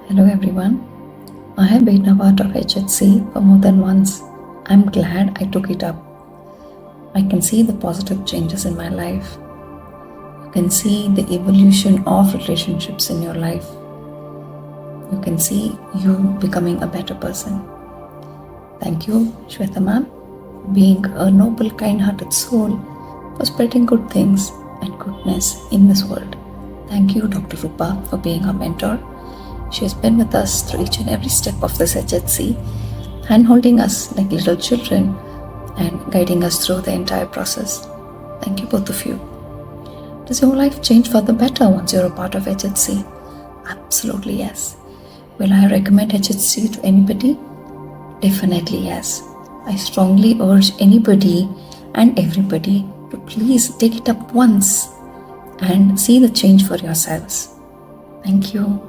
Hello everyone. I have been a part of HHC for more than once. I'm glad I took it up. I can see the positive changes in my life. You can see the evolution of relationships in your life. You can see you becoming a better person. Thank you, Shweta ma'am, for being a noble, kind-hearted soul, for spreading good things and goodness in this world. Thank you, Dr. Rupa, for being our mentor. She has been with us through each and every step of this HHC, hand-holding us like little children and guiding us through the entire process. Thank you, both of you. Does your life change for the better once you're a part of HHC? Absolutely yes. Will I recommend HHC to anybody? Definitely yes. I strongly urge anybody and everybody to please take it up once and see the change for yourselves. Thank you.